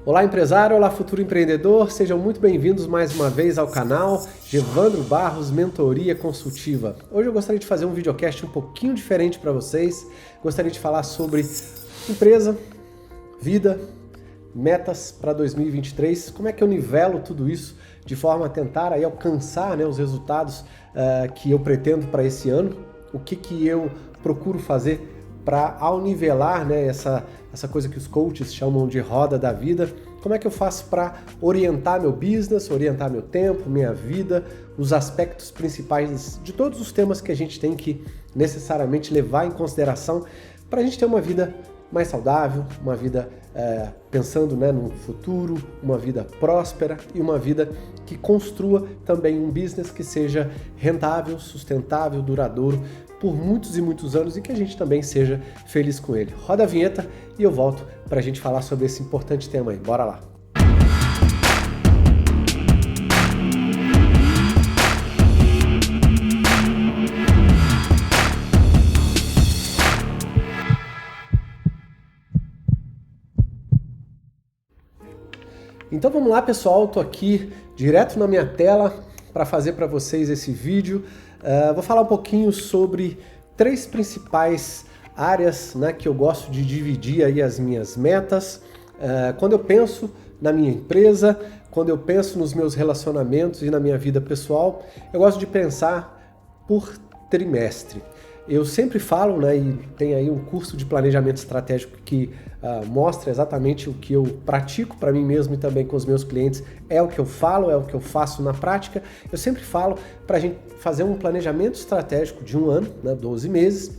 Olá empresário, olá futuro empreendedor, sejam muito bem-vindos mais uma vez ao canal Gevandro Barros Mentoria Consultiva. Hoje eu gostaria de fazer um videocast um pouquinho diferente para vocês. Gostaria de falar sobre empresa, vida, metas para 2023, como é que eu nivelo tudo isso de forma a tentar aí alcançar, os resultados que eu pretendo para esse ano, o que eu procuro fazer para ao nivelar essa coisa que os coaches chamam de roda da vida, como é que eu faço para orientar meu business, orientar meu tempo, minha vida, os aspectos principais de todos os temas que a gente tem que necessariamente levar em consideração para a gente ter uma vida mais saudável, uma vida pensando no futuro, uma vida próspera e uma vida que construa também um business que seja rentável, sustentável, duradouro por muitos e muitos anos e que a gente também seja feliz com ele. Roda a vinheta e eu volto para a gente falar sobre esse importante tema aí. Bora lá! Então vamos lá, pessoal, estou aqui direto na minha tela para fazer para vocês esse vídeo. Vou falar um pouquinho sobre três principais áreas que eu gosto de dividir aí as minhas metas. Quando eu penso na minha empresa, quando eu penso nos meus relacionamentos e na minha vida pessoal, eu gosto de pensar por trimestre. Eu sempre falo, e tem aí um curso de planejamento estratégico que mostra exatamente o que eu pratico para mim mesmo e também com os meus clientes. É o que eu falo, é o que eu faço na prática. Eu sempre falo para a gente fazer um planejamento estratégico de um ano, 12 meses,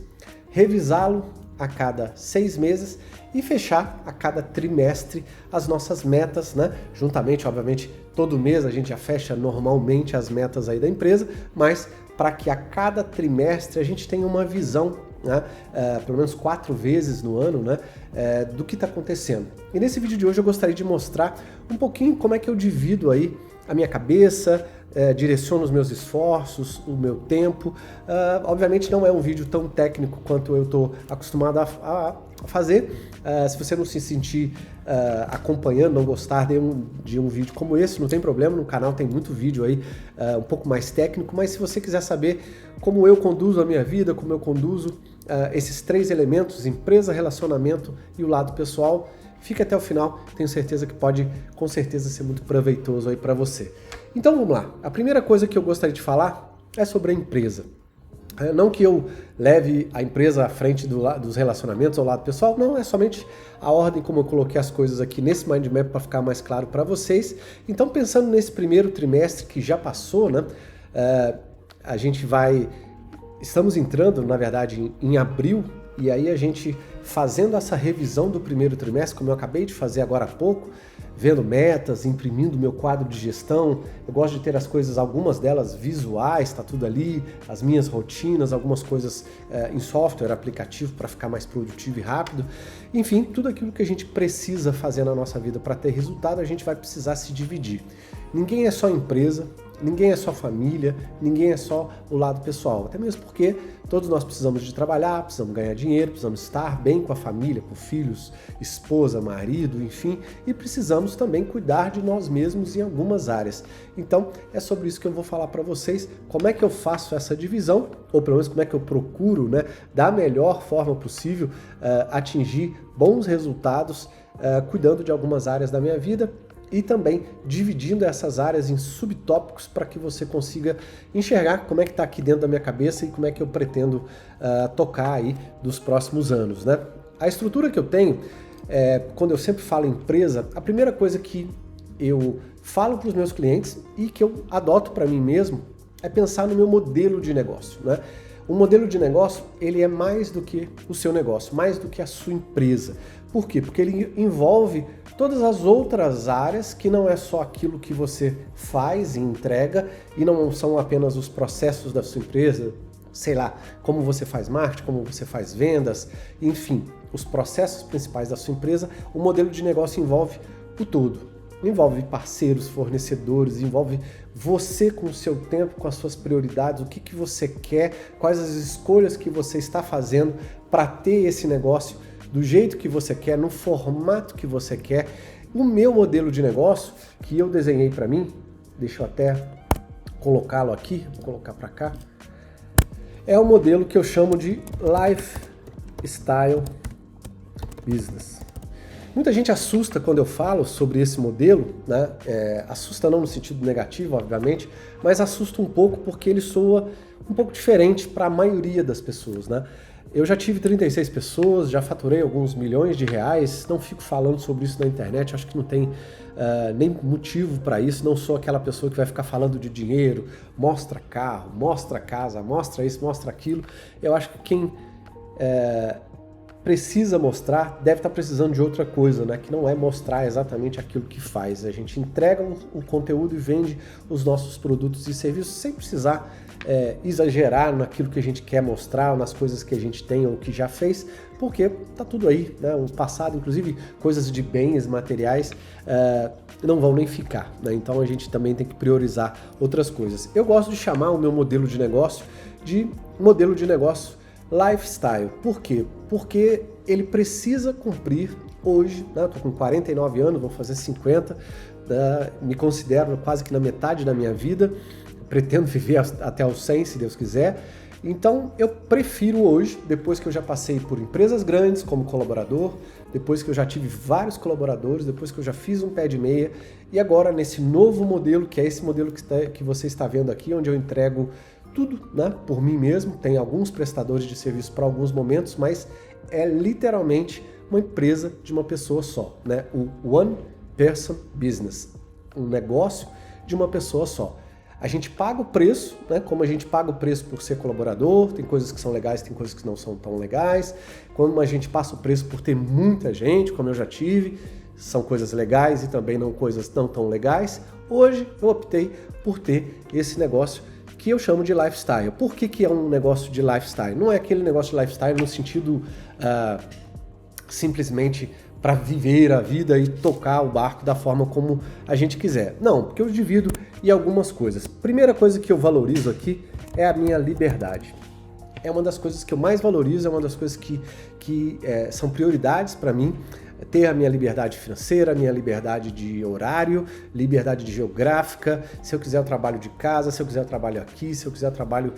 revisá-lo a cada 6 meses e fechar a cada trimestre as nossas metas, juntamente, obviamente, todo mês a gente já fecha normalmente as metas aí da empresa, mas para que a cada trimestre a gente tenha uma visão, pelo menos 4 vezes no ano, do que está acontecendo. E nesse vídeo de hoje eu gostaria de mostrar um pouquinho como é que eu divido aí a minha cabeça, direciono os meus esforços, o meu tempo. Obviamente não é um vídeo tão técnico quanto eu estou acostumado a fazer. Se você não se sentir acompanhando, não gostar de um vídeo como esse, não tem problema, no canal tem muito vídeo aí um pouco mais técnico, mas se você quiser saber como eu conduzo a minha vida, como eu conduzo esses 3 elementos, empresa, relacionamento e o lado pessoal, fica até o final, tenho certeza que pode com certeza ser muito proveitoso aí para você. Então vamos lá, a primeira coisa que eu gostaria de falar é sobre a empresa. Não que eu leve a empresa à frente dos relacionamentos ao lado pessoal, não, é somente a ordem como eu coloquei as coisas aqui nesse mind map para ficar mais claro para vocês. Então pensando nesse primeiro trimestre que já passou, estamos entrando na verdade em abril, e aí a gente fazendo essa revisão do primeiro trimestre, como eu acabei de fazer agora há pouco, vendo metas, imprimindo meu quadro de gestão. Eu gosto de ter as coisas, algumas delas visuais, tá tudo ali, as minhas rotinas, algumas coisas em software, aplicativo para ficar mais produtivo e rápido. Enfim, tudo aquilo que a gente precisa fazer na nossa vida para ter resultado, a gente vai precisar se dividir. Ninguém é só empresa, ninguém é só família, ninguém é só o lado pessoal, até mesmo porque todos nós precisamos de trabalhar, precisamos ganhar dinheiro, precisamos estar bem com a família, com filhos, esposa, marido, enfim, e precisamos também cuidar de nós mesmos em algumas áreas. Então é sobre isso que eu vou falar para vocês, como é que eu faço essa divisão, ou pelo menos como é que eu procuro, da melhor forma possível, atingir bons resultados, cuidando de algumas áreas da minha vida, e também dividindo essas áreas em subtópicos para que você consiga enxergar como é que está aqui dentro da minha cabeça e como é que eu pretendo tocar aí dos próximos anos. A estrutura que eu tenho, quando eu sempre falo em empresa, a primeira coisa que eu falo para os meus clientes e que eu adoto para mim mesmo é pensar no meu modelo de negócio. O modelo de negócio, ele é mais do que o seu negócio, mais do que a sua empresa. Por quê? Porque ele envolve todas as outras áreas, que não é só aquilo que você faz e entrega, e não são apenas os processos da sua empresa, sei lá, como você faz marketing, como você faz vendas, enfim, os processos principais da sua empresa. O modelo de negócio envolve o todo. Envolve parceiros, fornecedores, envolve você com o seu tempo, com as suas prioridades, o que você quer, quais as escolhas que você está fazendo para ter esse negócio do jeito que você quer, no formato que você quer. O meu modelo de negócio que eu desenhei para mim, deixa eu até colocá-lo aqui, vou colocar para cá, é o modelo que eu chamo de Lifestyle Business. Muita gente assusta quando eu falo sobre esse modelo, né? Assusta não no sentido negativo, obviamente, mas assusta um pouco porque ele soa um pouco diferente para a maioria das pessoas, né? Eu já tive 36 pessoas, já faturei alguns milhões de reais, não fico falando sobre isso na internet, acho que não tem nem motivo para isso, não sou aquela pessoa que vai ficar falando de dinheiro, mostra carro, mostra casa, mostra isso, mostra aquilo. Eu acho que quem precisa mostrar, deve estar precisando de outra coisa, né? Que não é mostrar exatamente aquilo que faz. A gente entrega o conteúdo e vende os nossos produtos e serviços sem precisar exagerar naquilo que a gente quer mostrar, nas coisas que a gente tem ou que já fez, porque tá tudo aí, né? O passado, inclusive coisas de bens materiais, não vão nem ficar, né? Então a gente também tem que priorizar outras coisas. Eu gosto de chamar o meu modelo de negócio de modelo de negócio lifestyle. Por quê? Porque ele precisa cumprir hoje, né? Eu tô com 49 anos, vou fazer 50, me considero quase que na metade da minha vida, pretendo viver até os 100, se Deus quiser. Então eu prefiro hoje, depois que eu já passei por empresas grandes como colaborador, depois que eu já tive vários colaboradores, depois que eu já fiz um pé de meia, e agora nesse novo modelo, que é esse modelo que você está vendo aqui, onde eu entrego tudo, né, por mim mesmo. Tem alguns prestadores de serviço para alguns momentos, mas é literalmente uma empresa de uma pessoa só, né? O One Person Business, um negócio de uma pessoa só. A gente paga o preço, né? Como a gente paga o preço por ser colaborador, tem coisas que são legais, tem coisas que não são tão legais. Como a gente passa o preço por ter muita gente, como eu já tive, são coisas legais e também não coisas não tão legais. Hoje eu optei por ter esse negócio que eu chamo de lifestyle. Por que é um negócio de lifestyle? Não é aquele negócio de lifestyle no sentido simplesmente para viver a vida e tocar o barco da forma como a gente quiser. Não, porque eu divido em algumas coisas. Primeira coisa que eu valorizo aqui é a minha liberdade. É uma das coisas que eu mais valorizo, é uma das coisas que são prioridades para mim. Ter a minha liberdade financeira, a minha liberdade de horário, liberdade de geográfica. Se eu quiser eu trabalho de casa, se eu quiser eu trabalho aqui, se eu quiser eu trabalho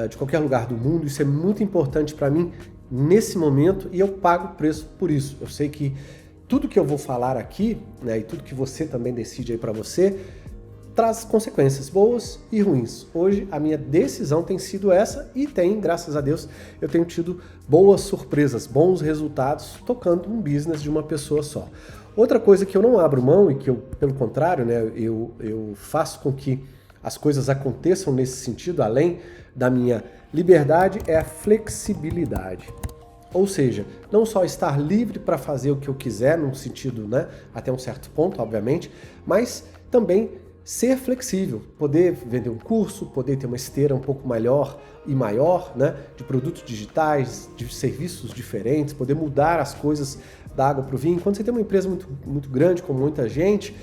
de qualquer lugar do mundo. Isso é muito importante para mim nesse momento e eu pago o preço por isso. Eu sei que tudo que eu vou falar aqui, né, e tudo que você também decide aí para você, traz consequências boas e ruins. Hoje a minha decisão tem sido essa e graças a Deus, eu tenho tido boas surpresas, bons resultados tocando um business de uma pessoa só. Outra coisa que eu não abro mão e que eu, pelo contrário, né, eu faço com que as coisas aconteçam nesse sentido, além da minha liberdade, é a flexibilidade. Ou seja, não só estar livre para fazer o que eu quiser, num sentido, né, até um certo ponto, obviamente, mas também ser flexível, poder vender um curso, poder ter uma esteira um pouco maior, né, de produtos digitais, de serviços diferentes, poder mudar as coisas da água para o vinho. Quando você tem uma empresa muito, muito grande, com muita gente,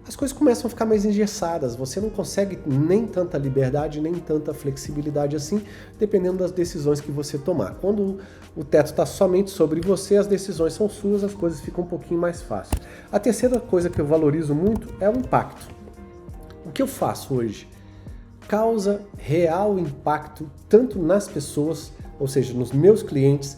as coisas começam a ficar mais engessadas, você não consegue nem tanta liberdade, nem tanta flexibilidade assim, dependendo das decisões que você tomar. Quando o teto está somente sobre você, as decisões são suas, as coisas ficam um pouquinho mais fáceis. A terceira coisa que eu valorizo muito é o impacto. O que eu faço hoje causa real impacto tanto nas pessoas, ou seja, nos meus clientes,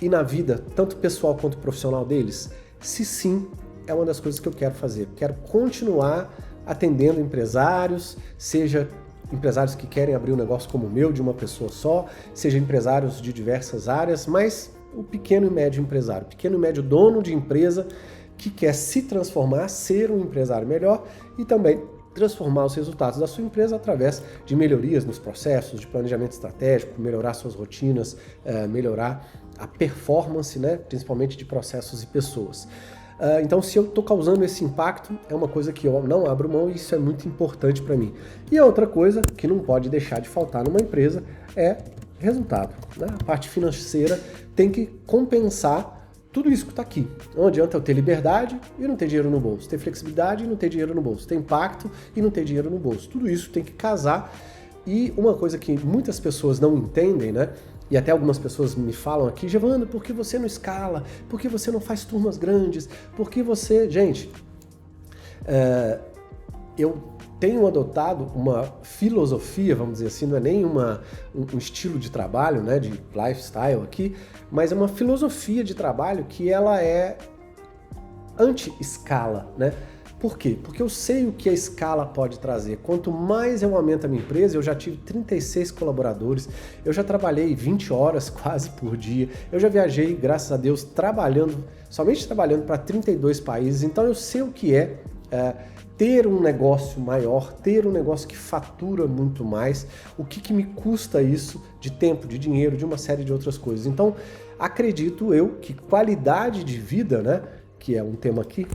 e na vida, tanto pessoal quanto profissional deles? Se sim, é uma das coisas que eu quero fazer. Quero continuar atendendo empresários, seja empresários que querem abrir um negócio como o meu, de uma pessoa só, seja empresários de diversas áreas, mas o pequeno e médio empresário, pequeno e médio dono de empresa que quer se transformar, ser um empresário melhor e também transformar os resultados da sua empresa através de melhorias nos processos, de planejamento estratégico, melhorar suas rotinas, melhorar a performance, né, principalmente de processos e pessoas. Então, se eu estou causando esse impacto, é uma coisa que eu não abro mão e isso é muito importante para mim. E a outra coisa que não pode deixar de faltar numa empresa é resultado, né? A parte financeira tem que compensar tudo isso que está aqui. Não adianta eu ter liberdade e não ter dinheiro no bolso, ter flexibilidade e não ter dinheiro no bolso, ter impacto e não ter dinheiro no bolso. Tudo isso tem que casar. E uma coisa que muitas pessoas não entendem, né, E até algumas pessoas me falam aqui, Giovana, por que você não escala? Por que você não faz turmas grandes? Por que você... Gente, eu tenho adotado uma filosofia, vamos dizer assim, não é nem um estilo de trabalho, né, de lifestyle aqui, mas é uma filosofia de trabalho que ela é anti-escala, né? Por quê? Porque eu sei o que a escala pode trazer. Quanto mais eu aumento a minha empresa, eu já tive 36 colaboradores, eu já trabalhei 20 horas quase por dia, eu já viajei, graças a Deus, somente trabalhando para 32 países, então eu sei o que é ter um negócio maior, ter um negócio que fatura muito mais, o que me custa isso de tempo, de dinheiro, de uma série de outras coisas. Então, acredito eu que qualidade de vida, né, que é um tema aqui,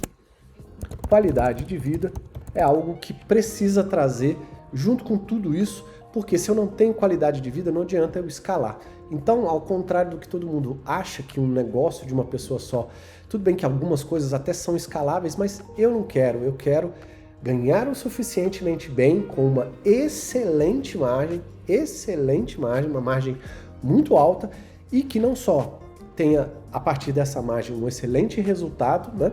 qualidade de vida é algo que precisa trazer junto com tudo isso, porque se eu não tenho qualidade de vida, não adianta eu escalar. Então, ao contrário do que todo mundo acha que um negócio de uma pessoa só, tudo bem que algumas coisas até são escaláveis, mas eu não quero, eu quero ganhar o suficientemente bem com uma excelente margem, uma margem muito alta e que não só tenha a partir dessa margem um excelente resultado, né?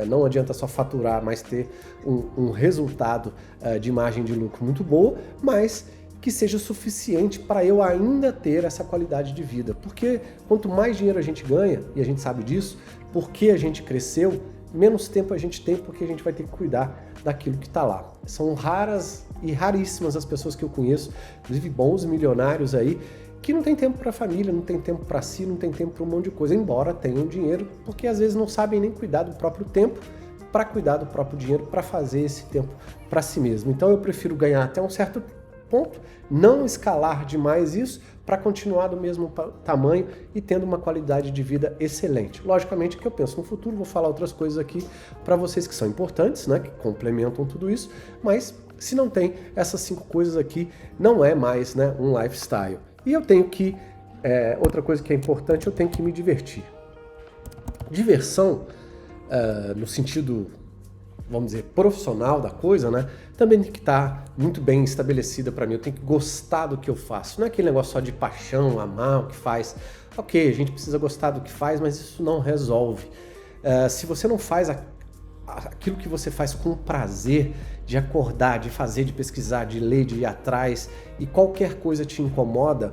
Não adianta só faturar, mas ter um resultado de margem de lucro muito boa, mas que seja suficiente para eu ainda ter essa qualidade de vida. Porque quanto mais dinheiro a gente ganha, e a gente sabe disso, porque a gente cresceu, menos tempo a gente tem porque a gente vai ter que cuidar daquilo que está lá. São raras e raríssimas as pessoas que eu conheço, inclusive bons milionários aí, que não tem tempo para a família, não tem tempo para si, não tem tempo para um monte de coisa, embora tenham dinheiro, porque às vezes não sabem nem cuidar do próprio tempo para cuidar do próprio dinheiro, para fazer esse tempo para si mesmo. Então eu prefiro ganhar até um certo ponto, não escalar demais isso, para continuar do mesmo tamanho e tendo uma qualidade de vida excelente. Logicamente que eu penso no futuro, vou falar outras coisas aqui para vocês que são importantes, né, que complementam tudo isso, mas se não tem essas 5 coisas aqui, não é mais, né, um lifestyle. E eu tenho que, outra coisa que é importante, eu tenho que me divertir. Diversão, no sentido, vamos dizer, profissional da coisa, né? Também tem que estar muito bem estabelecida para mim. Eu tenho que gostar do que eu faço. Não é aquele negócio só de paixão, amar o que faz. Ok, a gente precisa gostar do que faz, mas isso não resolve. Se você não faz aquilo que você faz com prazer, de acordar, de fazer, de pesquisar, de ler, de ir atrás, e qualquer coisa te incomoda,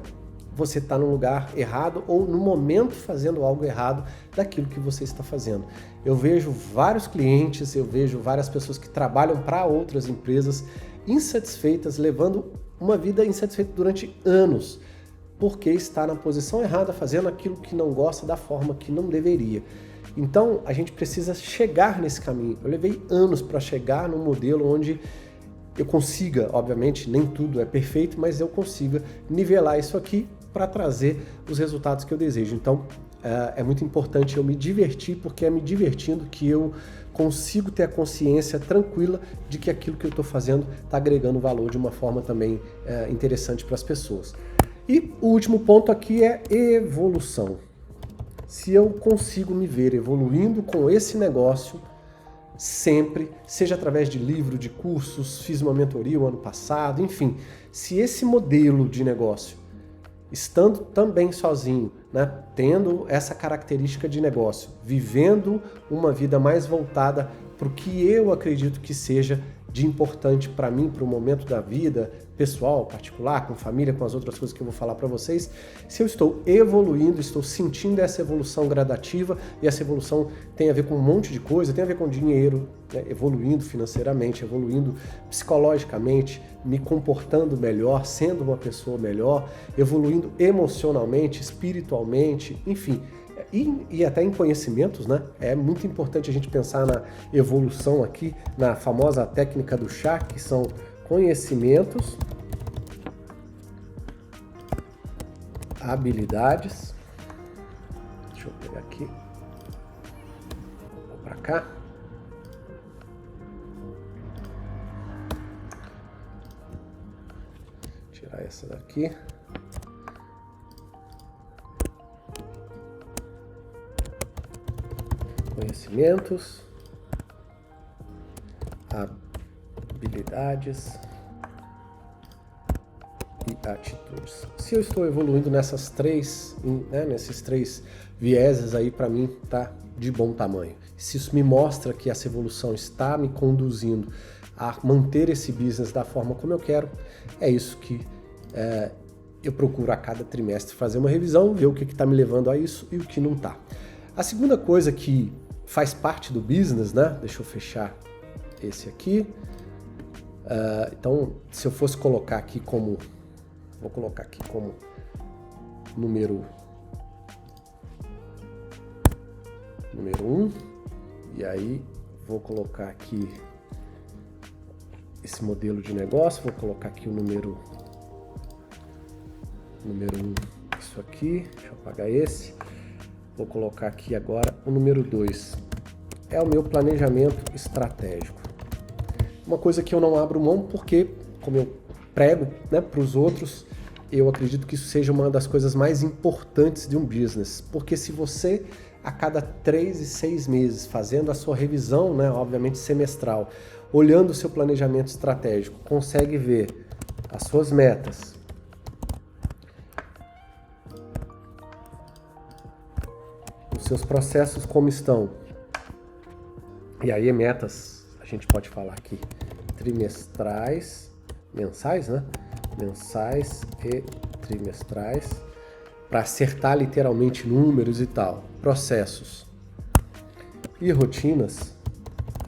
você está no lugar errado ou no momento fazendo algo errado daquilo que você está fazendo. Eu vejo vários clientes, eu vejo várias pessoas que trabalham para outras empresas insatisfeitas, levando uma vida insatisfeita durante anos, porque está na posição errada, fazendo aquilo que não gosta da forma que não deveria. Então, a gente precisa chegar nesse caminho. Eu levei anos para chegar num modelo onde eu consiga, obviamente, nem tudo é perfeito, mas eu consiga nivelar isso aqui para trazer os resultados que eu desejo. Então, é muito importante eu me divertir, porque é me divertindo que eu consigo ter a consciência tranquila de que aquilo que eu estou fazendo está agregando valor de uma forma também interessante para as pessoas. E o último ponto aqui é evolução. Se eu consigo me ver evoluindo com esse negócio sempre, seja através de livro, de cursos, fiz uma mentoria o ano passado, enfim, se esse modelo de negócio, estando também sozinho, né, tendo essa característica de negócio, vivendo uma vida mais voltada para o que eu acredito que seja de importante para mim, para o momento da vida pessoal, particular, com família, com as outras coisas que eu vou falar para vocês, se eu estou evoluindo, estou sentindo essa evolução gradativa, e essa evolução tem a ver com um monte de coisa, tem a ver com dinheiro, né, evoluindo financeiramente, evoluindo psicologicamente, me comportando melhor, sendo uma pessoa melhor, evoluindo emocionalmente, espiritualmente, enfim, e até em conhecimentos, né? É muito importante a gente pensar na evolução aqui, na famosa técnica do chá, que são conhecimentos, habilidades. Deixa eu pegar aqui. Vou para cá. Tirar essa daqui. Conhecimentos, habilidades e atitudes. Se eu estou evoluindo nessas três, né, nesses três vieses aí, para mim tá de bom tamanho. Se isso me mostra que essa evolução está me conduzindo a manter esse business da forma como eu quero, é isso que eu procuro a cada trimestre fazer uma revisão, ver o que está me levando a isso e o que não está. A segunda coisa que faz parte do business, né? Deixa eu fechar esse aqui. Então, se eu fosse colocar aqui como... Vou colocar aqui como número 1. E aí, vou colocar aqui esse modelo de negócio. Vou colocar aqui o número 1, isso aqui. Deixa eu apagar esse. Vou colocar aqui agora o número 2. É o meu planejamento estratégico. Uma coisa que eu não abro mão porque, como eu prego, né, para os outros, eu acredito que isso seja uma das coisas mais importantes de um business. Porque se você, a cada 3 e 6 meses, fazendo a sua revisão, né, obviamente semestral, olhando o seu planejamento estratégico, consegue ver as suas metas, os seus processos como estão, e aí metas, a gente pode falar aqui, trimestrais, mensais, né? Mensais e trimestrais, para acertar literalmente números e tal, processos e rotinas,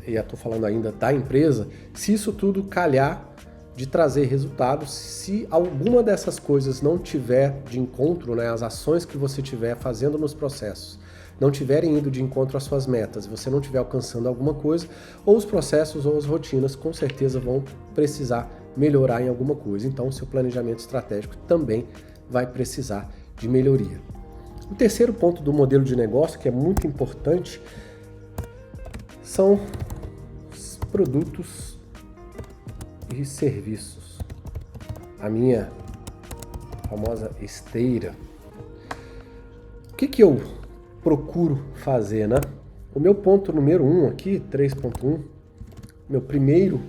e eu estou falando ainda da empresa, se isso tudo calhar de trazer resultados, se alguma dessas coisas não tiver de encontro, né, as ações que você tiver fazendo nos processos, não tiverem indo de encontro às suas metas, você não estiver alcançando alguma coisa, ou os processos ou as rotinas com certeza vão precisar melhorar em alguma coisa. Então, o seu planejamento estratégico também vai precisar de melhoria. O terceiro ponto do modelo de negócio, que é muito importante, são os produtos e serviços. A minha famosa esteira. O que eu procuro fazer, né? O meu ponto número 1 aqui, 3.1, meu primeiro,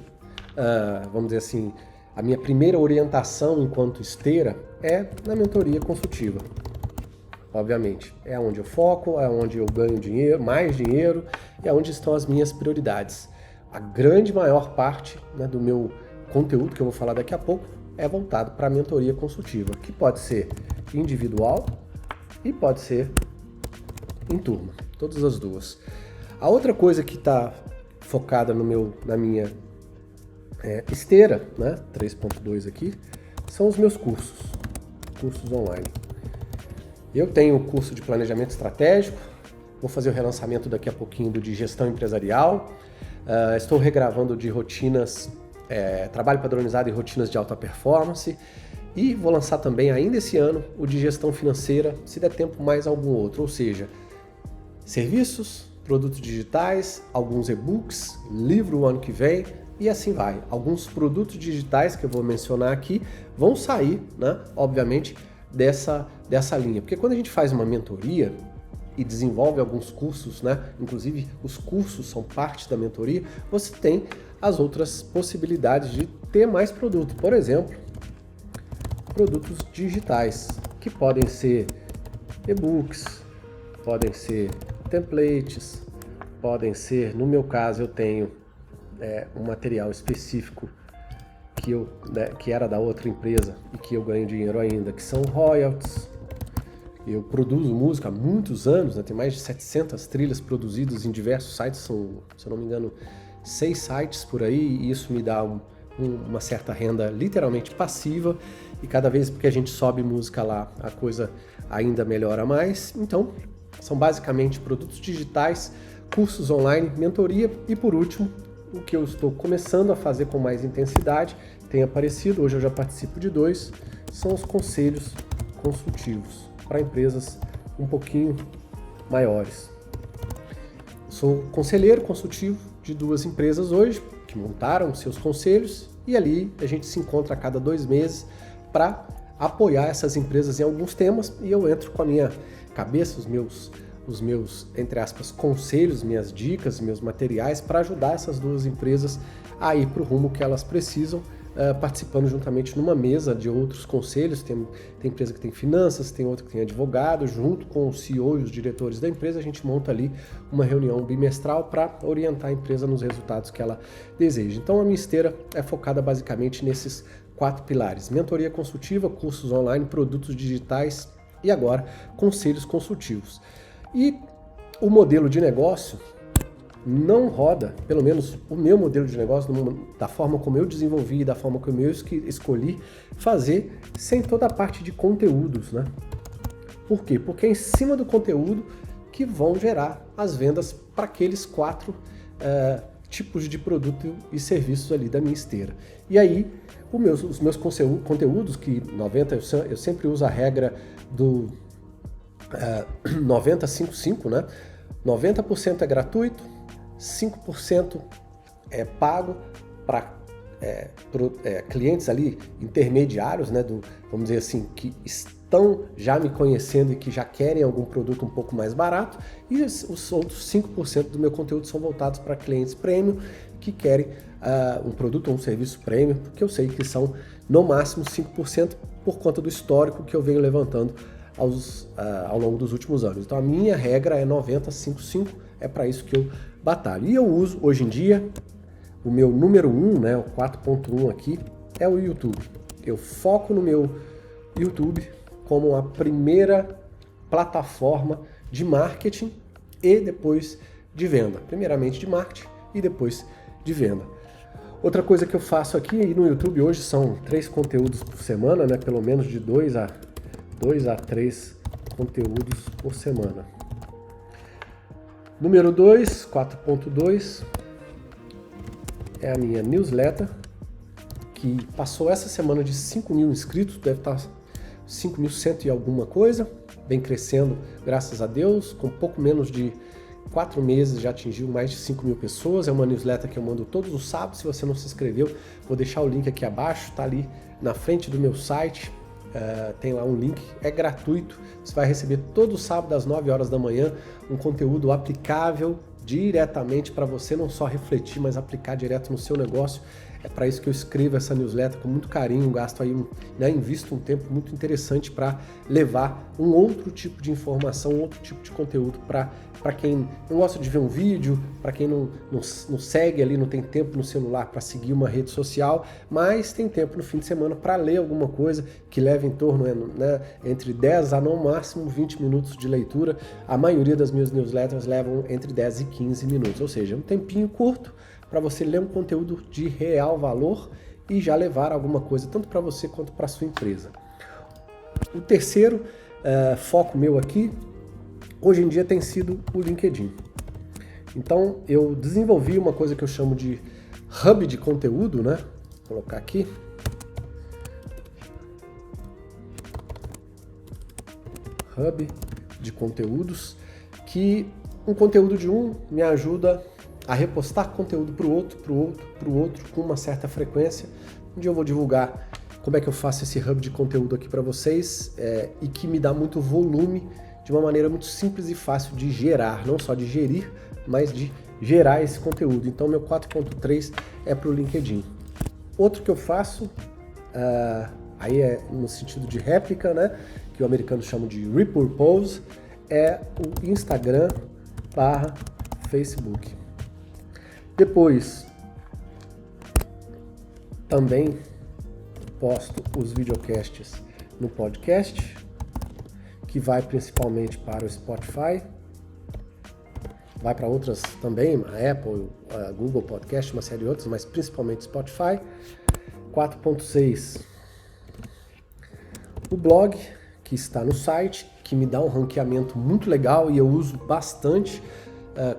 vamos dizer assim, a minha primeira orientação enquanto esteira é na mentoria consultiva. Obviamente, é onde eu foco, é onde eu ganho dinheiro, mais dinheiro, é onde estão as minhas prioridades. A grande maior parte, né, do meu conteúdo, que eu vou falar daqui a pouco, é voltado para a mentoria consultiva, que pode ser individual e pode ser em turma, todas as duas. A outra coisa que está focada na minha esteira, né, 3.2 aqui, são os meus cursos online. Eu tenho o curso de planejamento estratégico, vou fazer o relançamento daqui a pouquinho do de gestão empresarial, estou regravando de rotinas, trabalho padronizado e rotinas de alta performance, e vou lançar também ainda esse ano o de gestão financeira, se der tempo mais algum outro, ou seja, serviços, produtos digitais, alguns e-books, livro o ano que vem e assim vai. Alguns produtos digitais que eu vou mencionar aqui vão sair, né, obviamente, dessa linha. Porque quando a gente faz uma mentoria e desenvolve alguns cursos, né, inclusive os cursos são parte da mentoria, você tem as outras possibilidades de ter mais produto. Por exemplo, produtos digitais, que podem ser e-books, podem ser templates, podem ser, no meu caso eu tenho um material específico que era da outra empresa e que eu ganho dinheiro ainda, que são royalties. Eu produzo música há muitos anos, né? Tem mais de 700 trilhas produzidas em diversos sites, são, se eu não me engano, 6 sites por aí, e isso me dá uma certa renda literalmente passiva, e cada vez que a gente sobe música lá, a coisa ainda melhora mais. Então, são basicamente produtos digitais, cursos online, mentoria e, por último, o que eu estou começando a fazer com mais intensidade, tem aparecido, hoje eu já participo de 2, são os conselhos consultivos para empresas um pouquinho maiores. Sou conselheiro consultivo de 2 empresas hoje, que montaram seus conselhos, e ali a gente se encontra a cada 2 meses para apoiar essas empresas em alguns temas, e eu entro com a minha cabeça, os meus, entre aspas, conselhos, minhas dicas, meus materiais para ajudar essas 2 empresas a ir para o rumo que elas precisam, participando juntamente numa mesa de outros conselhos. Tem empresa que tem finanças, tem outra que tem advogado, junto com o CEO e os diretores da empresa, a gente monta ali uma reunião bimestral para orientar a empresa nos resultados que ela deseja. Então a minha esteira é focada basicamente nesses 4 pilares: mentoria consultiva, cursos online, produtos digitais e agora conselhos consultivos. E o modelo de negócio não roda, pelo menos o meu modelo de negócio, da forma como eu desenvolvi, da forma como eu escolhi fazer, sem toda a parte de conteúdos, né? Por quê? Porque é em cima do conteúdo que vão gerar as vendas para aqueles 4 tipos de produto e serviços ali da minha esteira. E aí, os meus conteúdos, que eu sempre uso a regra do 90-5-5, né? 90% é gratuito, 5% é pago para clientes ali intermediários, né, vamos dizer assim, que estão já me conhecendo e que já querem algum produto um pouco mais barato, e os outros 5% do meu conteúdo são voltados para clientes premium que querem um produto ou um serviço premium, porque eu sei que são no máximo 5% por conta do histórico que eu venho levantando ao longo dos últimos anos. Então a minha regra é 90-5-5, é para isso que eu batalho. E eu uso hoje em dia o meu número 1, né, o 4.1 aqui, é o YouTube. Eu foco no meu YouTube como a primeira plataforma de marketing e depois de venda. Primeiramente de marketing e depois de venda. Outra coisa que eu faço aqui no YouTube hoje são 3 conteúdos por semana, né, pelo menos de 2 a 3 conteúdos por semana. Número 2, 4.2, é a minha newsletter, que passou essa semana de 5.000 inscritos, deve estar 5.100 e alguma coisa, vem crescendo, graças a Deus, com pouco menos de 4 meses já atingiu mais de 5.000 pessoas. É uma newsletter que eu mando todos os sábados. Se você não se inscreveu, vou deixar o link aqui abaixo, tá ali na frente do meu site. Tem lá um link, é gratuito, você vai receber todo sábado às 9 horas da manhã um conteúdo aplicável diretamente para você não só refletir, mas aplicar direto no seu negócio. É para isso que eu escrevo essa newsletter com muito carinho, gasto aí, né, invisto um tempo muito interessante para levar um outro tipo de informação, um outro tipo de conteúdo para quem não gosta de ver um vídeo, para quem não segue ali, não tem tempo no celular para seguir uma rede social, mas tem tempo no fim de semana para ler alguma coisa que leva em torno, né, entre 10 a no máximo 20 minutos de leitura. A maioria das minhas newsletters levam entre 10 e 15 minutos, ou seja, um tempinho curto para você ler um conteúdo de real valor e já levar alguma coisa, tanto para você quanto para a sua empresa. O terceiro foco meu aqui, hoje em dia, tem sido o LinkedIn. Então, eu desenvolvi uma coisa que eu chamo de hub de conteúdo, né? Vou colocar aqui. Hub de conteúdos, que um conteúdo de um me ajuda a repostar conteúdo para o outro, com uma certa frequência. Um dia eu vou divulgar como é que eu faço esse hub de conteúdo aqui para vocês e que me dá muito volume de uma maneira muito simples e fácil de gerar, não só de gerir, mas de gerar esse conteúdo. Então meu 4.3 é para o LinkedIn. Outro que eu faço, aí é no sentido de réplica, né, que o americano chama de repurpose, é o Instagram/Facebook. Depois, também posto os videocasts no podcast, que vai principalmente para o Spotify, vai para outras também, a Apple, a Google Podcast, uma série de outras, mas principalmente Spotify. 4.6, o blog, que está no site, que me dá um ranqueamento muito legal e eu uso bastante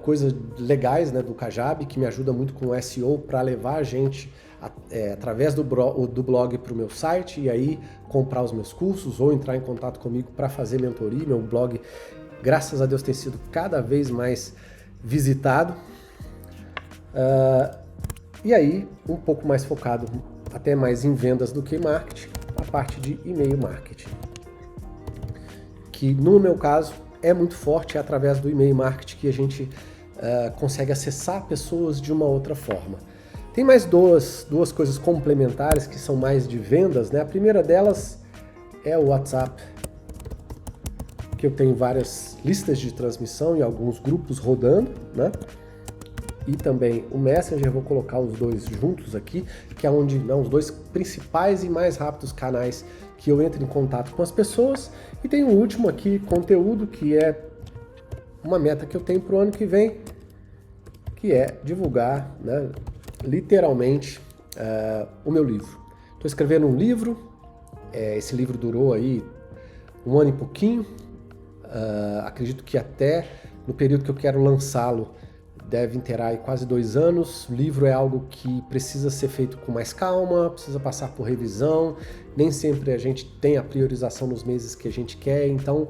coisas legais, né, do Kajabi, que me ajuda muito com o SEO para levar a gente através do blog para o meu site e aí comprar os meus cursos ou entrar em contato comigo para fazer mentoria. Meu blog, graças a Deus, tem sido cada vez mais visitado. E aí, um pouco mais focado até mais em vendas do que em marketing, a parte de e-mail marketing, que no meu caso é muito forte, é através do e-mail marketing que a gente consegue acessar pessoas de uma outra forma. Tem mais duas coisas complementares que são mais de vendas, né? A primeira delas é o WhatsApp, que eu tenho várias listas de transmissão e alguns grupos rodando, né? E também o Messenger, vou colocar os dois juntos aqui, que é onde, né, os dois principais e mais rápidos canais que eu entro em contato com as pessoas. E tem o último aqui, conteúdo, que é uma meta que eu tenho para o ano que vem, que é divulgar, né, literalmente o meu livro. Estou escrevendo um livro, esse livro durou aí 1 ano e pouquinho, acredito que até no período que eu quero lançá-lo deve inteirar aí quase 2 anos. O livro é algo que precisa ser feito com mais calma, precisa passar por revisão, nem sempre a gente tem a priorização nos meses que a gente quer, então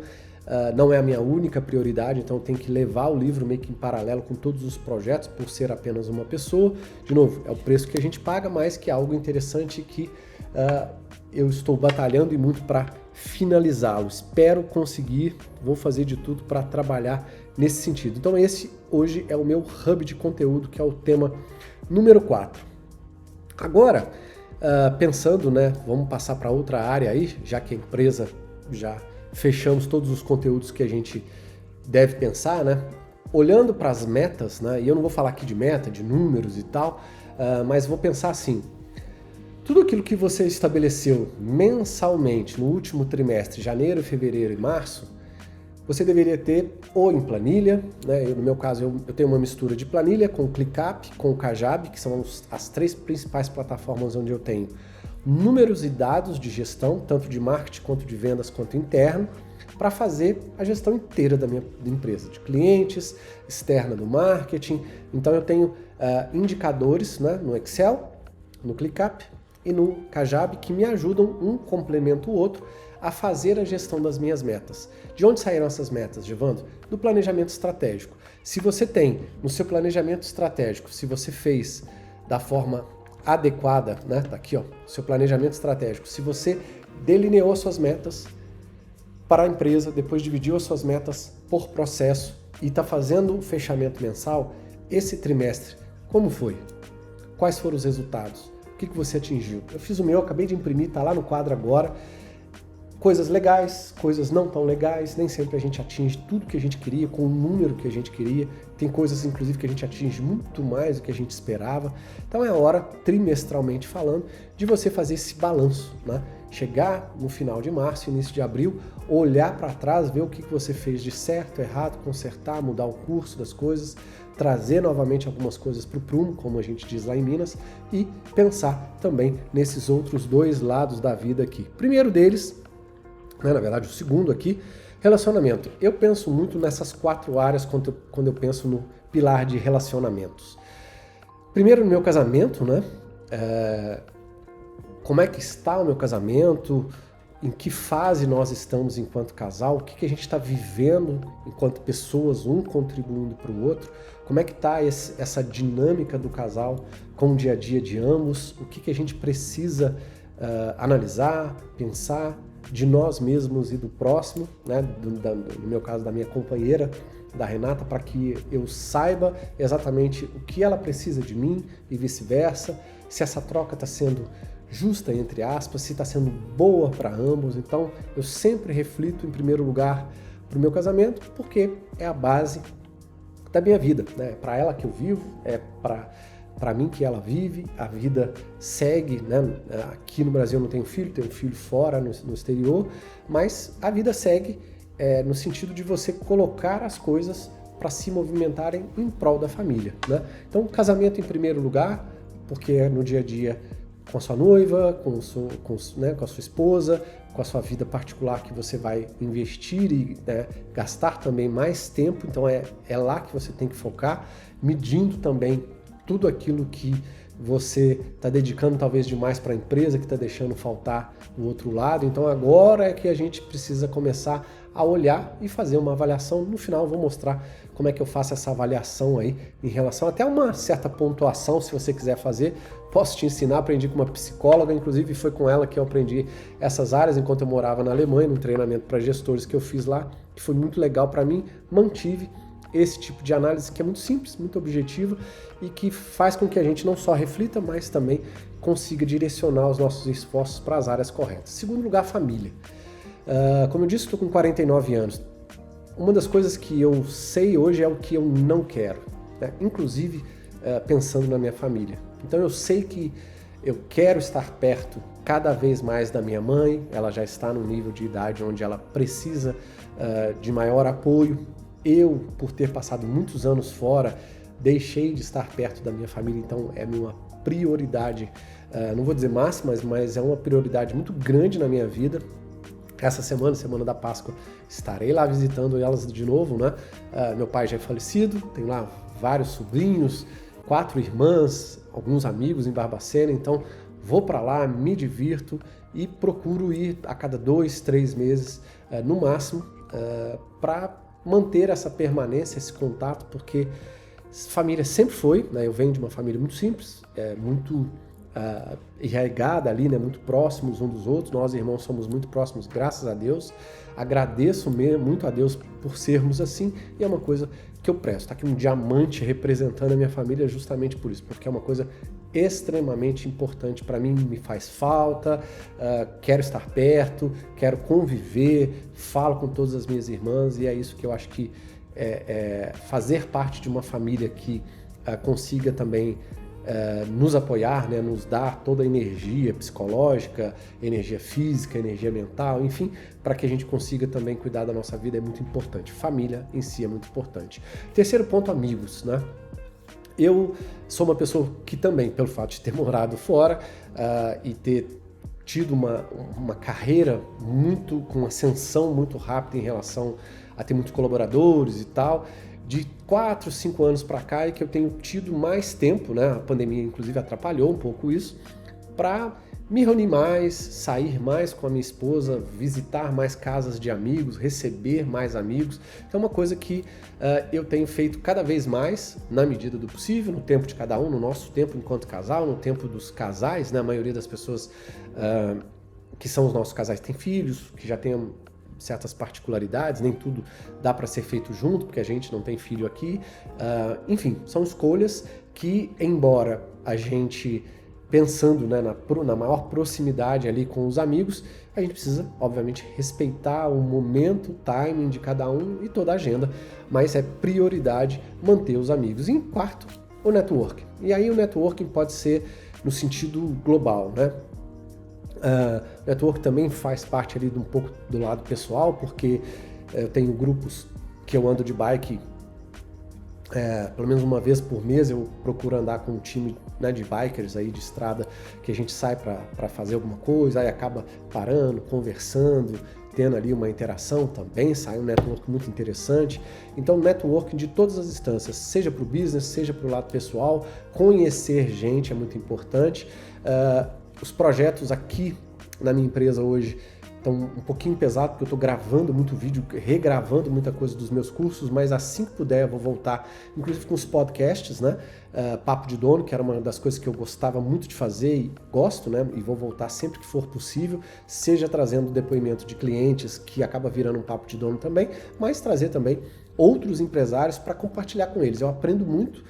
não é a minha única prioridade, então eu tenho que levar o livro meio que em paralelo com todos os projetos, por ser apenas uma pessoa. De novo, é o preço que a gente paga, mas que é algo interessante que eu estou batalhando e muito para finalizá-lo. Espero conseguir, vou fazer de tudo para trabalhar nesse sentido. Então esse hoje é o meu hub de conteúdo, que é o tema número 4. Agora, pensando, né, vamos passar para outra área aí, já que a empresa já fechamos todos os conteúdos que a gente deve pensar, né? Olhando para as metas, né? E eu não vou falar aqui de meta, de números e tal, mas vou pensar assim: tudo aquilo que você estabeleceu mensalmente no último trimestre, janeiro, fevereiro e março, você deveria ter ou em planilha, né? No meu caso, eu tenho uma mistura de planilha com o ClickUp, com o Kajabi, que são as 3 principais plataformas onde eu tenho números e dados de gestão, tanto de marketing quanto de vendas quanto interno, para fazer a gestão inteira da minha empresa, de clientes, externa do marketing. Então eu tenho indicadores, né, no Excel, no ClickUp e no Kajabi, que me ajudam, um complementa o outro, a fazer a gestão das minhas metas. De onde saíram essas metas, Gevandro? Do planejamento estratégico. Se você tem no seu planejamento estratégico, se você fez da forma adequada, né? Tá aqui, ó, seu planejamento estratégico. Se você delineou suas metas para a empresa, depois dividiu as suas metas por processo e está fazendo o fechamento mensal, esse trimestre, como foi? Quais foram os resultados? O que você atingiu? Eu fiz o meu, acabei de imprimir, tá lá no quadro agora. Coisas legais, coisas não tão legais, nem sempre a gente atinge tudo que a gente queria, com o número que a gente queria. Tem coisas, inclusive, que a gente atinge muito mais do que a gente esperava. Então é hora, trimestralmente falando, de você fazer esse balanço, né? Chegar no final de março, início de abril, olhar para trás, ver o que você fez de certo, errado, consertar, mudar o curso das coisas, trazer novamente algumas coisas para o prumo, como a gente diz lá em Minas, e pensar também nesses outros 2 lados da vida aqui. Primeiro deles, na verdade, o segundo aqui, relacionamento. Eu penso muito nessas 4 áreas quando eu penso no pilar de relacionamentos. Primeiro, no meu casamento, né? Como é que está o meu casamento? Em que fase nós estamos enquanto casal? O que a gente está vivendo enquanto pessoas, um contribuindo para o outro? Como é que está essa dinâmica do casal com o dia a dia de ambos? O que a gente precisa analisar, pensar de nós mesmos e do próximo, né? No meu caso, da minha companheira, da Renata, para que eu saiba exatamente o que ela precisa de mim e vice-versa, se essa troca está sendo justa, entre aspas, se está sendo boa para ambos. Então, eu sempre reflito em primeiro lugar para o meu casamento, porque é a base da minha vida, né? É para ela que eu vivo, é para mim que ela vive, a vida segue, né? Aqui no Brasil eu não tenho filho fora, no exterior, mas a vida segue no sentido de você colocar as coisas para se movimentarem em prol da família, né? Então, casamento em primeiro lugar, porque é no dia a dia com a sua noiva, com a sua esposa, com a sua vida particular que você vai investir e, né, gastar também mais tempo. Então é lá que você tem que focar, medindo também tudo aquilo que você está dedicando talvez demais para a empresa, que está deixando faltar o outro lado. Então agora é que a gente precisa começar a olhar e fazer uma avaliação. No final eu vou mostrar como é que eu faço essa avaliação aí em relação até uma certa pontuação, se você quiser fazer. Posso te ensinar, aprendi com uma psicóloga, inclusive foi com ela que eu aprendi essas áreas enquanto eu morava na Alemanha, num treinamento para gestores que eu fiz lá, que foi muito legal para mim, mantive esse tipo de análise que é muito simples, muito objetiva e que faz com que a gente não só reflita, mas também consiga direcionar os nossos esforços para as áreas corretas. Segundo lugar, família. Como eu disse, estou com 49 anos. Uma das coisas que eu sei hoje é o que eu não quero, né? Inclusive pensando na minha família. Então eu sei que eu quero estar perto cada vez mais da minha mãe, ela já está num nível de idade onde ela precisa de maior apoio. Eu, por ter passado muitos anos fora, deixei de estar perto da minha família, então é uma prioridade, não vou dizer máxima, mas é uma prioridade muito grande na minha vida. Essa semana da Páscoa, estarei lá visitando elas de novo, né? Meu pai já é falecido, tenho lá vários sobrinhos, 4 irmãs, alguns amigos em Barbacena, então vou para lá, me divirto e procuro ir a cada 2, 3 meses, no máximo, para manter essa permanência, esse contato, porque família sempre foi, né? Eu venho de uma família muito simples, muito irrigada ali, né? Muito próximos um dos outros, nós irmãos somos muito próximos, graças a Deus, agradeço muito a Deus por sermos assim, e é uma coisa que eu presto, tá aqui um diamante representando a minha família justamente por isso, porque é uma coisa extremamente importante para mim, me faz falta, quero estar perto, quero conviver, falo com todas as minhas irmãs, e é isso que eu acho que fazer parte de uma família que consiga também nos apoiar, né, nos dar toda a energia psicológica, energia física, energia mental, enfim, para que a gente consiga também cuidar da nossa vida é muito importante. Família em si é muito importante. Terceiro ponto, amigos, né? Eu sou uma pessoa que também, pelo fato de ter morado fora e ter tido uma carreira com ascensão muito rápida em relação a ter muitos colaboradores e tal, de 4, 5 anos para cá é que eu tenho tido mais tempo, né? A pandemia inclusive atrapalhou um pouco isso, para me reunir mais, sair mais com a minha esposa, visitar mais casas de amigos, receber mais amigos. Então é uma coisa que eu tenho feito cada vez mais, na medida do possível, no tempo de cada um, no nosso tempo enquanto casal, no tempo dos casais, né? A maioria das pessoas que são os nossos casais têm filhos, que já têm certas particularidades, nem tudo dá para ser feito junto, porque a gente não tem filho aqui. Enfim, são escolhas que, embora a gente pensando, né, na maior proximidade ali com os amigos, a gente precisa, obviamente, respeitar o momento, o timing de cada um e toda a agenda, mas é prioridade manter os amigos. E em quarto, o networking. E aí o networking pode ser no sentido global, né? O network também faz parte ali de um pouco do lado pessoal, porque eu tenho grupos que eu ando de bike, pelo menos uma vez por mês eu procuro andar com um time, né, de bikers aí de estrada, que a gente sai para fazer alguma coisa, aí acaba parando, conversando, tendo ali uma interação também, sai um network muito interessante. Então networking de todas as instâncias, seja para o business, seja para o lado pessoal, conhecer gente é muito importante. Os projetos aqui na minha empresa hoje estão um pouquinho pesados, porque eu estou gravando muito vídeo, regravando muita coisa dos meus cursos, mas assim que puder eu vou voltar, inclusive com os podcasts, né? Papo de Dono, que era uma das coisas que eu gostava muito de fazer e gosto, né? E vou voltar sempre que for possível, seja trazendo depoimento de clientes, que acaba virando um Papo de Dono também, mas trazer também outros empresários para compartilhar com eles. Eu aprendo muito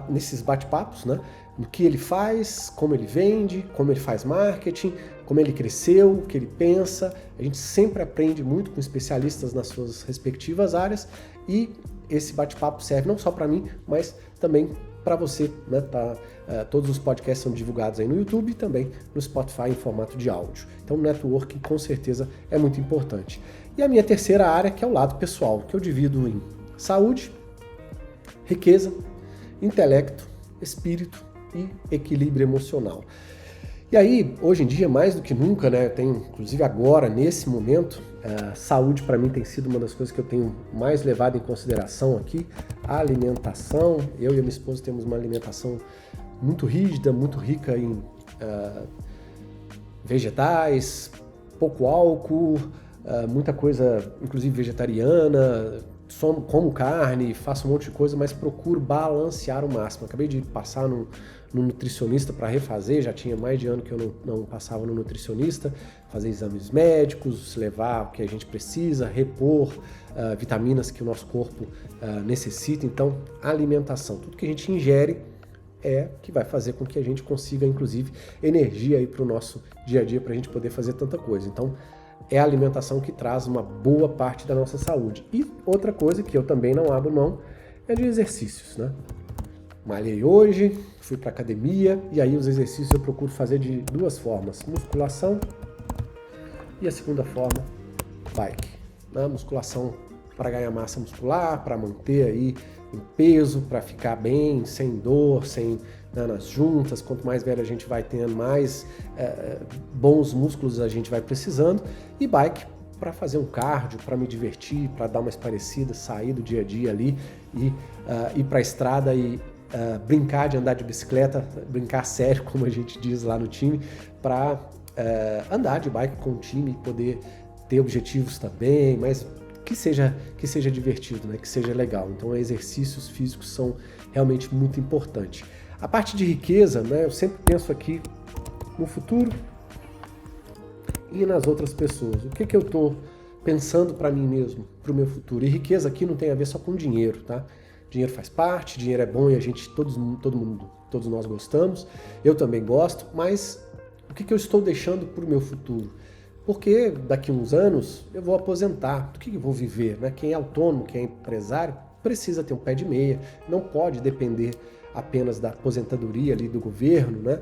nesses bate-papos, né? No que ele faz, como ele vende, como ele faz marketing, como ele cresceu, o que ele pensa. A gente sempre aprende muito com especialistas nas suas respectivas áreas e esse bate-papo serve não só para mim, mas também para você, né? Todos os podcasts são divulgados aí no YouTube e também no Spotify em formato de áudio. Então o networking com certeza é muito importante. E a minha terceira área, que é o lado pessoal, que eu divido em saúde, riqueza, intelecto, espírito e equilíbrio emocional. E aí, hoje em dia, mais do que nunca, né, eu tenho, inclusive agora, nesse momento, saúde para mim tem sido uma das coisas que eu tenho mais levado em consideração aqui, a alimentação. Eu e a minha esposa temos uma alimentação muito rígida, muito rica em vegetais, pouco álcool, muita coisa, inclusive vegetariana, como carne, faço um monte de coisa, mas procuro balancear o máximo. Acabei de passar no nutricionista para refazer, já tinha mais de ano que eu não passava no nutricionista, fazer exames médicos, levar o que a gente precisa, repor vitaminas que o nosso corpo necessita. Então, alimentação, tudo que a gente ingere que vai fazer com que a gente consiga, inclusive, energia aí para o nosso dia a dia, para a gente poder fazer tanta coisa. Então, é a alimentação que traz uma boa parte da nossa saúde. E outra coisa que eu também não abro mão é de exercícios, né? Malhei hoje, fui para academia e aí os exercícios eu procuro fazer de duas formas: musculação e a segunda forma, bike. Né? Musculação para ganhar massa muscular, para manter aí um peso, para ficar bem, sem dor, sem nas juntas. Quanto mais velho a gente vai tendo, mais bons músculos a gente vai precisando. E bike para fazer um cardio, para me divertir, para dar uma esparecida, sair do dia a dia ali e ir para a estrada e brincar de andar de bicicleta, brincar sério, como a gente diz lá no time, para andar de bike com o time e poder ter objetivos também, mas que seja divertido, né? Que seja legal. Então, exercícios físicos são realmente muito importantes. A parte de riqueza, né? Eu sempre penso aqui no futuro e nas outras pessoas. O que eu estou pensando para mim mesmo, para o meu futuro? E riqueza aqui não tem a ver só com dinheiro, tá? Dinheiro faz parte, dinheiro é bom e a gente, todos nós gostamos. Eu também gosto, mas o que eu estou deixando para o meu futuro? Porque daqui a uns anos eu vou aposentar. Do que eu vou viver? Né? Quem é autônomo, quem é empresário, precisa ter um pé de meia. Não pode depender apenas da aposentadoria ali do governo, né?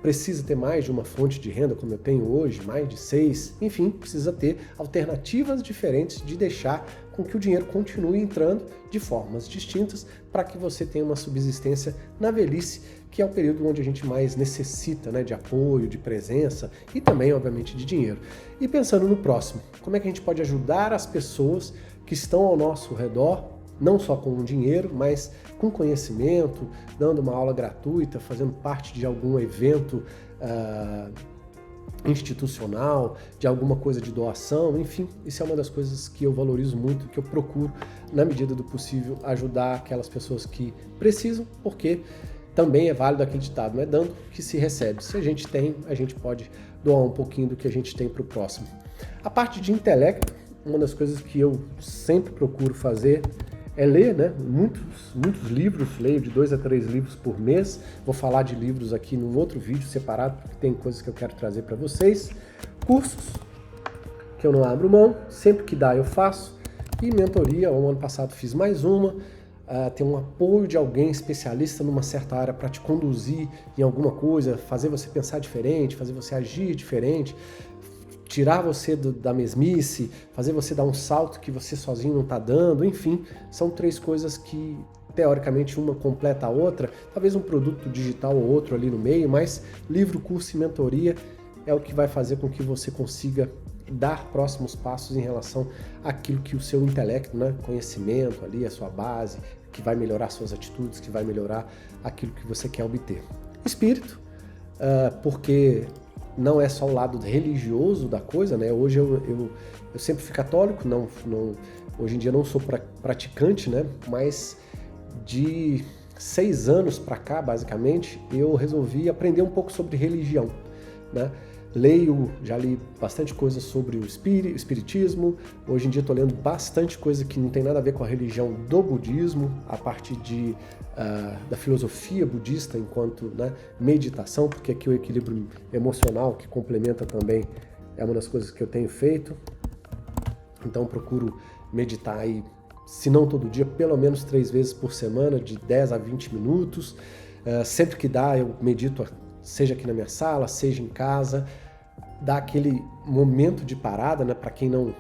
Precisa ter mais de uma fonte de renda, como eu tenho hoje, mais de 6. Enfim, precisa ter alternativas diferentes de deixar com que o dinheiro continue entrando de formas distintas para que você tenha uma subsistência na velhice, que é o período onde a gente mais necessita, né, de apoio, de presença e também, obviamente, de dinheiro. E pensando no próximo, como é que a gente pode ajudar as pessoas que estão ao nosso redor, não só com dinheiro, mas com conhecimento, dando uma aula gratuita, fazendo parte de algum evento institucional, de alguma coisa de doação, enfim, isso é uma das coisas que eu valorizo muito, que eu procuro, na medida do possível, ajudar aquelas pessoas que precisam, porque também é válido aquele ditado, não é dando que se recebe. Se a gente tem, a gente pode doar um pouquinho do que a gente tem para o próximo. A parte de intelecto, uma das coisas que eu sempre procuro fazer é ler, né? Muitos livros, leio de 2 a 3 livros por mês. Vou falar de livros aqui num outro vídeo separado, porque tem coisas que eu quero trazer para vocês. Cursos, que eu não abro mão, sempre que dá eu faço. E mentoria, o ano passado fiz mais uma. Ter um apoio de alguém especialista numa certa área para te conduzir em alguma coisa, fazer você pensar diferente, fazer você agir diferente, tirar você da mesmice, fazer você dar um salto que você sozinho não está dando, enfim, são 3 coisas que, teoricamente, uma completa a outra, talvez um produto digital ou outro ali no meio, mas livro, curso e mentoria é o que vai fazer com que você consiga dar próximos passos em relação àquilo que o seu intelecto, né, conhecimento ali, a sua base, que vai melhorar suas atitudes, que vai melhorar aquilo que você quer obter. Espírito, porque não é só o lado religioso da coisa, né? Hoje eu sempre fui católico, hoje em dia não sou praticante, né? Mas de 6 anos para cá, basicamente, eu resolvi aprender um pouco sobre religião, né? Já li bastante coisa sobre o espiritismo. Hoje em dia estou lendo bastante coisa que não tem nada a ver com a religião do budismo, a parte da filosofia budista enquanto, né, meditação, porque aqui o equilíbrio emocional, que complementa também, é uma das coisas que eu tenho feito. Então procuro meditar aí, se não todo dia, pelo menos 3 vezes por semana, de 10 a 20 minutos. Sempre que dá, eu medito, seja aqui na minha sala, seja em casa. Dá aquele momento de parada, né? Para quem não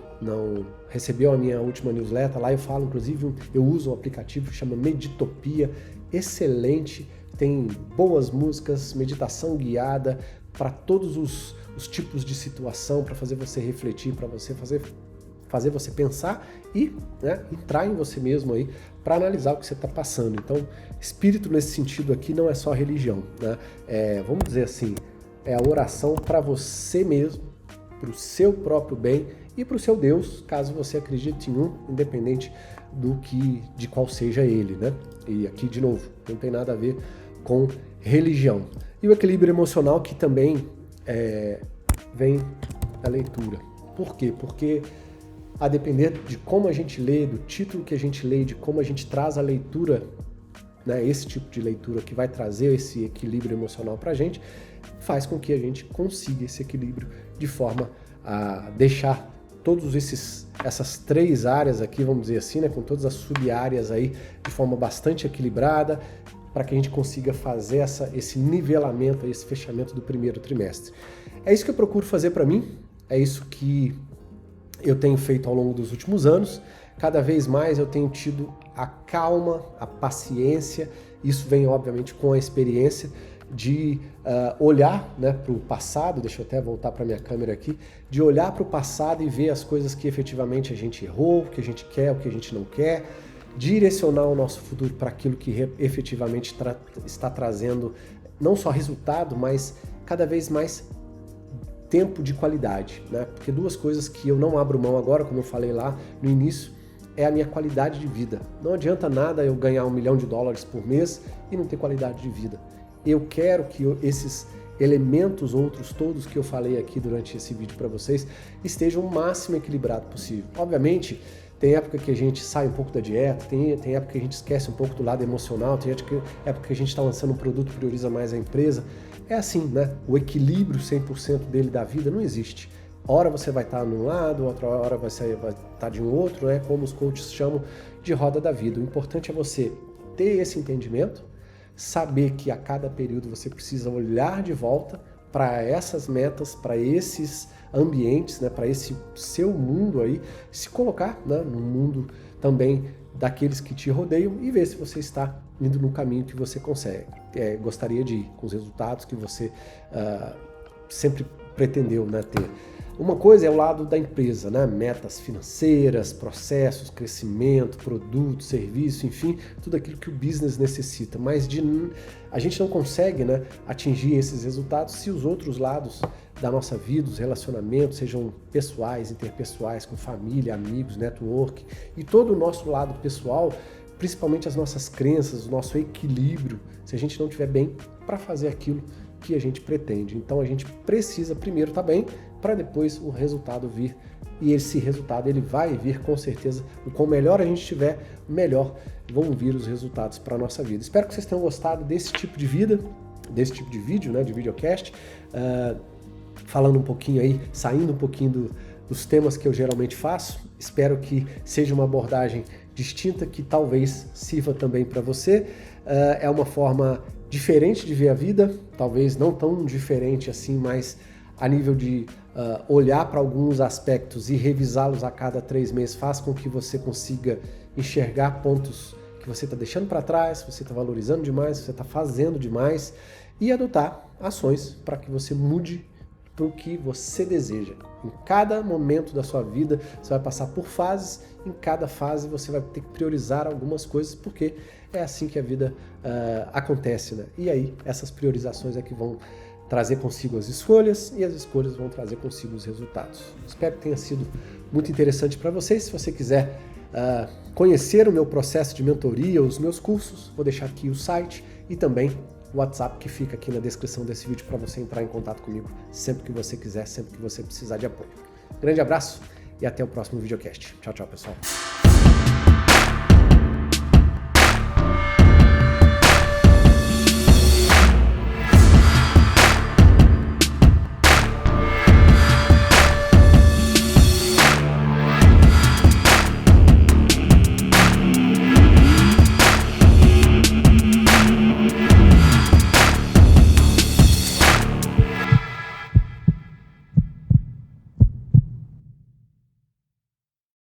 recebeu a minha última newsletter, lá eu falo, inclusive, eu uso um aplicativo que chama Meditopia, excelente, tem boas músicas, meditação guiada para todos os tipos de situação, para fazer você refletir, para você fazer você pensar e, né, entrar em você mesmo aí para analisar o que você está passando. Então, espírito nesse sentido aqui não é só religião, né? Vamos dizer assim, é a oração para você mesmo, para o seu próprio bem e para o seu Deus, caso você acredite em um, independente de qual seja ele, né? E aqui, de novo, não tem nada a ver com religião. E o equilíbrio emocional, que também vem da leitura. Por quê? Porque a depender de como a gente lê, do título que a gente lê, de como a gente traz a leitura, né, esse tipo de leitura que vai trazer esse equilíbrio emocional para a gente, faz com que a gente consiga esse equilíbrio de forma a deixar essas 3 áreas aqui, vamos dizer assim, né, com todas as sub-áreas aí de forma bastante equilibrada, para que a gente consiga fazer esse nivelamento, esse fechamento do primeiro trimestre. É isso que eu procuro fazer para mim, é isso que eu tenho feito ao longo dos últimos anos. Cada vez mais eu tenho tido a calma, a paciência, isso vem obviamente com a experiência de olhar, né, para o passado, deixa eu até voltar para a minha câmera aqui, de olhar para o passado e ver as coisas que efetivamente a gente errou, o que a gente quer, o que a gente não quer, direcionar o nosso futuro para aquilo que efetivamente está trazendo não só resultado, mas cada vez mais tempo de qualidade, né? Porque 2 coisas que eu não abro mão agora, como eu falei lá no início, é a minha qualidade de vida. Não adianta nada eu ganhar $1 milhão por mês e não ter qualidade de vida. Eu quero que esses elementos outros todos que eu falei aqui durante esse vídeo para vocês estejam o máximo equilibrado possível. Obviamente, tem época que a gente sai um pouco da dieta, tem época que a gente esquece um pouco do lado emocional, tem época que a gente está lançando um produto, prioriza mais a empresa. É assim, né? O equilíbrio 100% dele da vida não existe. Hora você vai estar num lado, outra hora vai estar de um outro, né? Como os coaches chamam de roda da vida. O importante é você ter esse entendimento, saber que a cada período você precisa olhar de volta para essas metas, para esses ambientes, né, para esse seu mundo aí, se colocar, né, no mundo também daqueles que te rodeiam e ver se você está indo no caminho que você gostaria de ir, com os resultados que você sempre pretendeu, né, ter. Uma coisa é o lado da empresa, né? Metas financeiras, processos, crescimento, produto, serviço, enfim, tudo aquilo que o business necessita. Mas a gente não consegue, né, atingir esses resultados se os outros lados da nossa vida, os relacionamentos, sejam pessoais, interpessoais, com família, amigos, network, e todo o nosso lado pessoal, principalmente as nossas crenças, o nosso equilíbrio, se a gente não estiver bem para fazer aquilo que a gente pretende. Então a gente precisa primeiro estar bem para depois o resultado vir. E esse resultado ele vai vir com certeza. O quanto melhor a gente estiver, melhor vão vir os resultados para a nossa vida. Espero que vocês tenham gostado desse tipo de vida, desse tipo de vídeo, né, de videocast, falando um pouquinho aí, saindo um pouquinho dos temas que eu geralmente faço. Espero que seja uma abordagem distinta que talvez sirva também para você. É uma forma diferente de ver a vida, talvez não tão diferente assim, mas a nível de olhar para alguns aspectos e revisá-los a cada 3 meses faz com que você consiga enxergar pontos que você está deixando para trás, você está valorizando demais, você está fazendo demais e adotar ações para que você mude para o que você deseja. Em cada momento da sua vida, você vai passar por fases, em cada fase você vai ter que priorizar algumas coisas, porque é assim que a vida acontece, né? E aí, essas priorizações é que vão trazer consigo as escolhas, e as escolhas vão trazer consigo os resultados. Espero que tenha sido muito interessante para vocês. Se você quiser conhecer o meu processo de mentoria, os meus cursos, vou deixar aqui o site e também o WhatsApp que fica aqui na descrição desse vídeo para você entrar em contato comigo sempre que você quiser, sempre que você precisar de apoio. Grande abraço e até o próximo videocast. Tchau, tchau, pessoal.